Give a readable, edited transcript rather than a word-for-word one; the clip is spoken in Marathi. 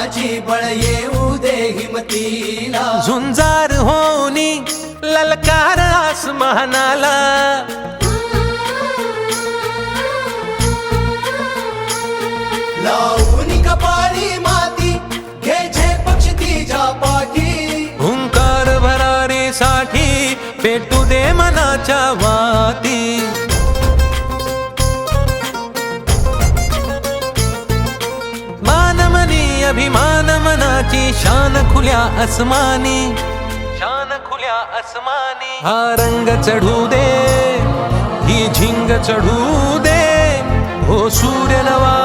मनाची बळ येऊ दे हिमतीला, झुंजार होनी ललकार आसमानाला, लावून कपाळी माती घे झेपक्ष तिच्या पाठी, हुंकार भरारीसाठी पेटू दे मनाच्या वाती. मानमनी अभिमान मनाची शान खुल्या आसमानी, शान खुल्या आसमानी. हा रंग चढू दे, ही झिंग चढू दे, हो सूर्य नवा